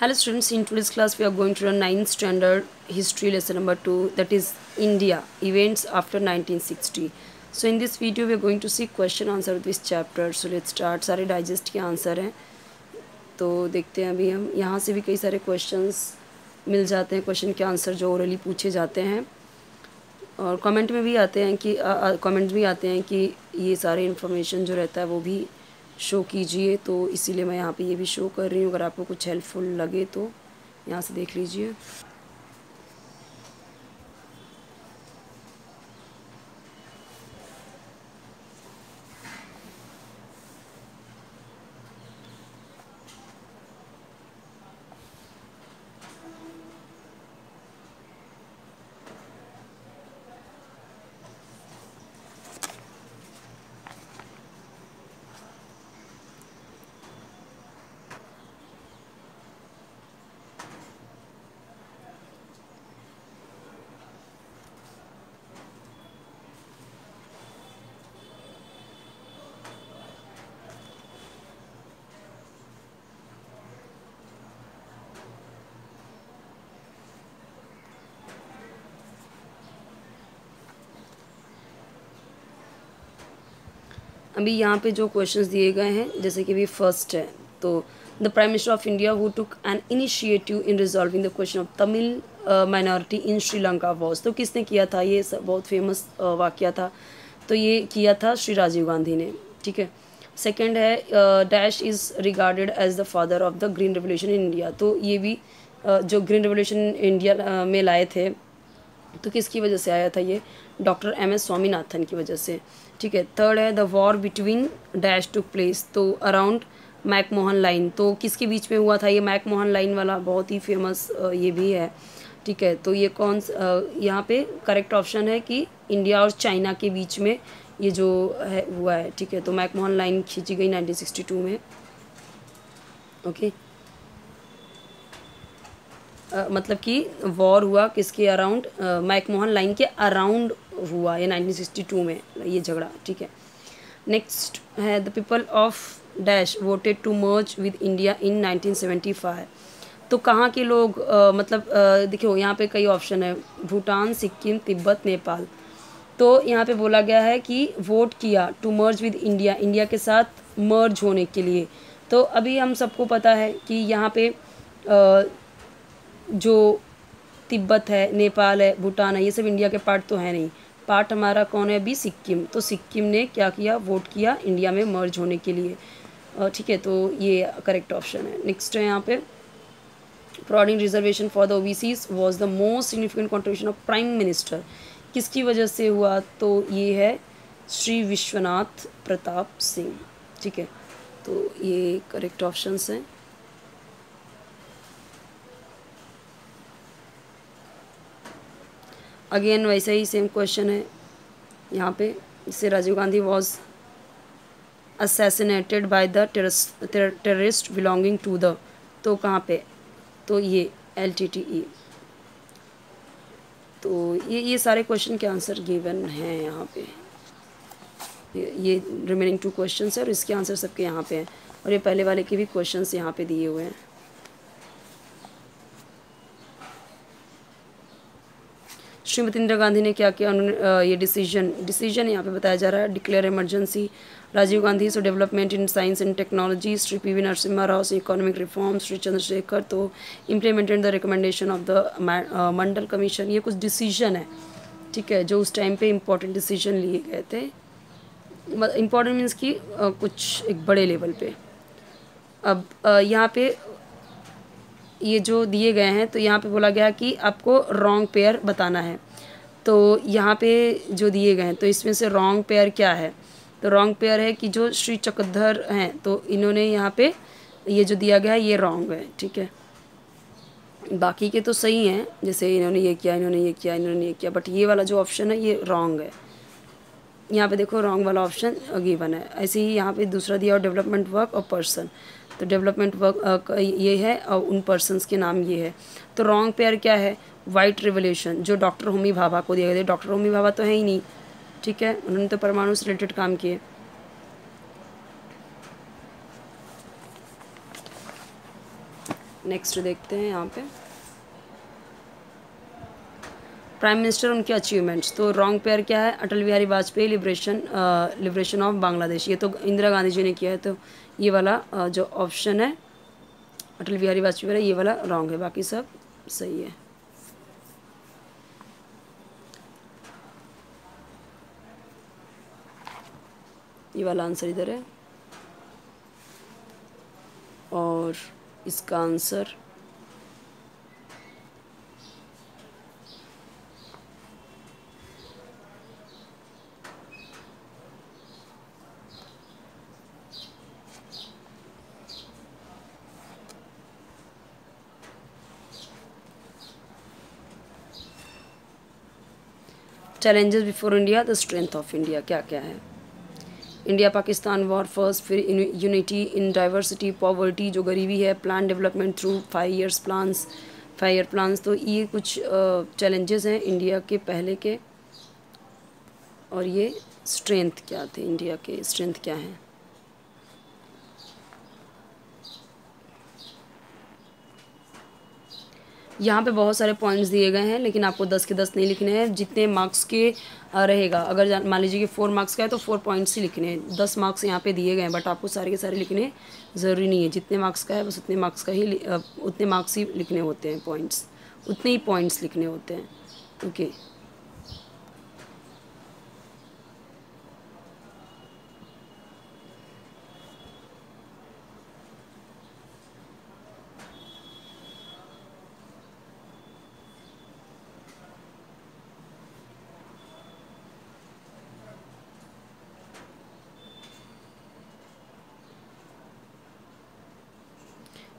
Hello students, in today's class we are going to learn 9th standard history lesson number 2, that is India, events after 1960. So in this video we are going to see question answer of this chapter. So let's start. सारे digest के answer हैं, तो देखते हैं अभी हम यहाँ से भी कई सारे क्वेश्चंस मिल जाते हैं, क्वेश्चन के आंसर जो ओरली पूछे जाते हैं और कमेंट में भी आते हैं कि कमेंट्स भी आते हैं कि ये सारे इन्फॉर्मेशन जो रहता है वो भी शो कीजिए, तो इसीलिए मैं यहाँ पे ये भी शो कर रही हूँ। अगर आपको कुछ हेल्पफुल लगे तो यहाँ से देख लीजिए। अभी यहाँ पे जो क्वेश्चंस दिए गए हैं, जैसे कि अभी फर्स्ट है, तो the prime minister of India who took an initiative in resolving the question of Tamil minority in Sri Lanka was, तो किसने किया था? ये बहुत फेमस वाकया था, तो ये किया था श्री राजीव गांधी ने। ठीक है। सेकेंड है dash is regarded as the father of the green revolution in India, तो ये भी जो ग्रीन रेवोल्यूशन इंडिया में लाए थे तो किसकी वजह से आया था? ये डॉक्टर एम.एस. स्वामीनाथन की वजह से। ठीक है। थर्ड है the war between dash took place, तो अराउंड मैकमोहन लाइन, तो किसके बीच में हुआ था? ये मैकमोहन लाइन वाला बहुत ही फेमस ये भी है। ठीक है। तो ये यहाँ पे करेक्ट ऑप्शन है कि इंडिया और चाइना के बीच में ये जो है हुआ है। ठीक है। तो मैकमोहन लाइन खींची गई 1962 में। ओके। मतलब कि वॉर हुआ किसके अराउंड? मैकमोहन लाइन के अराउंड हुआ ये 1962 में ये झगड़ा। ठीक है। नेक्स्ट है the people of dash voted to merge with India in 1975, तो कहाँ के लोग देखियो यहाँ पे कई ऑप्शन है, भूटान, सिक्किम, तिब्बत, नेपाल। तो यहाँ पे बोला गया है कि वोट किया to merge with India, India के साथ मर्ज होने के लिए। तो अभी हम सबको पता है कि यहाँ पे जो तिब्बत है, नेपाल है, भूटान है, ये सब इंडिया के पार्ट तो है नहीं। पार्ट हमारा कौन है अभी? सिक्किम। तो सिक्किम ने क्या किया? वोट किया इंडिया में मर्ज होने के लिए। ठीक है। तो ये करेक्ट ऑप्शन है। नेक्स्ट है यहाँ पे providing reservation for the OBCs was the most significant contribution of prime minister, किसकी वजह से हुआ? तो ये है श्री विश्वनाथ प्रताप सिंह। ठीक है। तो ये करेक्ट ऑप्शंस हैं। अगेन वैसे ही सेम क्वेश्चन है यहाँ पे, जिससे Rajiv Gandhi was assassinated by the terrorist belonging to the, तो कहाँ पे? तो ये LTTE। तो ये सारे क्वेश्चन के आंसर गिवन हैं यहाँ पे। ये रिमेनिंग 2 क्वेश्चंस है और इसके आंसर सबके यहाँ पे हैं, और ये पहले वाले के भी क्वेश्चंस यहाँ पे दिए हुए हैं। श्रीमती इंदिरा गांधी ने क्या किया? उन्होंने ये डिसीजन यहाँ पे बताया जा रहा है, declare emergency. Rajiv Gandhi so development in science and technology, Shri PV Narasimha Rao से इकोनॉमिक रिफॉर्म, श्री चंद्रशेखर तो implemented the recommendation of the Mandal commission. ये कुछ डिसीजन है, ठीक है, जो उस टाइम पे इम्पोर्टेंट डिसीजन लिए गए थे। इम्पोर्टेंट मीन्स कि कुछ एक बड़े लेवल पे। अब यहाँ पे ये जो दिए गए हैं, तो यहाँ पे बोला गया कि आपको रॉन्ग पेयर बताना है। तो यहाँ पे जो दिए गए हैं, तो इसमें से रॉन्ग पेयर क्या है? तो रॉन्ग पेयर है कि जो श्री चक्रधर हैं, तो इन्होंने यहाँ पे ये जो दिया गया है ये रॉन्ग है। ठीक है। बाकी के तो सही हैं, जैसे इन्होंने ये किया, इन्होंने ये किया, इन्होंने ये किया, बट ये वाला जो ऑप्शन है ये रॉन्ग है। यहाँ पे देखो रॉन्ग वाला ऑप्शन गिवन है। ऐसे ही यहाँ पे दूसरा दिया और डेवलपमेंट वर्क और पर्सन, तो डेवलपमेंट वर्क ये है और उन पर्सन्स के नाम ये है। तो रॉन्ग पेयर क्या है? वाइट रेवोल्यूशन, जो डॉक्टर होमी भाभा को दिया गया। डॉक्टर होमी भाभा तो है ही नहीं। ठीक है। उन्होंने तो परमाणु से रिलेटेड काम किए। नेक्स्ट देखते हैं यहाँ पे प्राइम मिनिस्टर उनके अचीवमेंट्स। तो रॉन्ग पेयर क्या है, अटल बिहारी वाजपेयी लिबरेशन ऑफ बांग्लादेश, ये तो इंदिरा गांधी जी ने किया है, तो ये वाला जो ऑप्शन है अटल बिहारी वाजपेयी वाला, ये वाला रॉन्ग है, बाकी सब सही है। ये वाला आंसर इधर है और इसका answer challenges before India, the strength of India क्या क्या है। इंडिया पाकिस्तान वॉर फर्स्ट, फिर यूनिटी इन डाइवर्सिटी, पॉवर्टी जो गरीबी है, plan development through 5 year plans. तो ये कुछ चैलेंजेस हैं इंडिया के पहले के, और ये स्ट्रेंथ क्या थे, इंडिया के स्ट्रेंथ क्या हैं। यहाँ पे बहुत सारे पॉइंट्स दिए गए हैं, लेकिन आपको 10 के 10 नहीं लिखने हैं, जितने मार्क्स के रहेगा। अगर मान लीजिए कि 4 मार्क्स का है तो 4 पॉइंट्स ही लिखने हैं। 10 मार्क्स यहाँ पे दिए गए हैं, बट आपको सारे के सारे लिखने ज़रूरी नहीं है। जितने मार्क्स का है बस उतने मार्क्स का ही उतने मार्क्स ही लिखने होते हैं, पॉइंट्स उतने ही पॉइंट्स लिखने होते हैं। ओके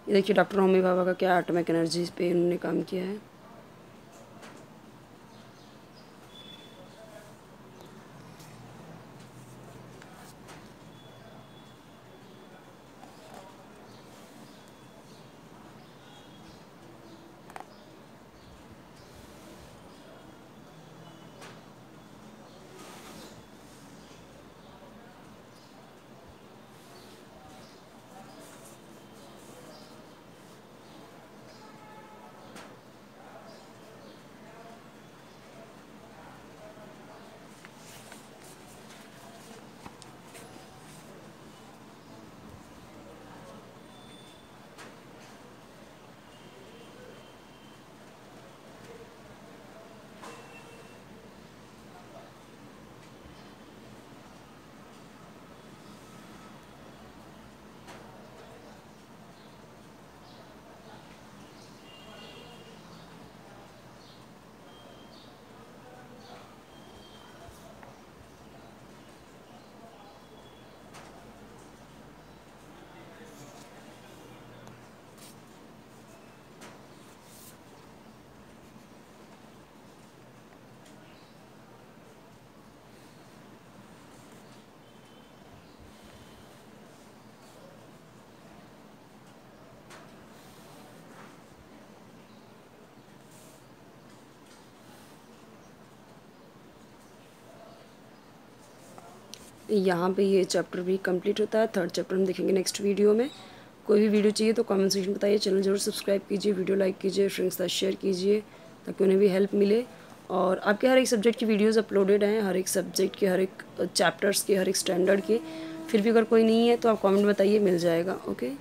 ये देखिए डॉक्टर होमी भाभा का क्या एटॉमिक एनर्जी पे उन्होंने काम किया है। यहाँ पे ये चैप्टर भी कंप्लीट होता है। 3rd चैप्टर हम देखेंगे नेक्स्ट वीडियो में। कोई भी वीडियो चाहिए तो कमेंट सेक्शन में बताइए। चैनल जरूर सब्सक्राइब कीजिए, वीडियो लाइक कीजिए, फ्रेंड्स के साथ शेयर कीजिए ताकि उन्हें भी हेल्प मिले। और आपके हर एक सब्जेक्ट की वीडियोज़ अपलोडेड हैं, हर एक सब्जेक्ट के, हर एक चैप्टर्स के, हर एक स्टैंडर्ड के। फिर भी अगर कोई नहीं है तो आप कॉमेंट बताइए, मिल जाएगा। ओके।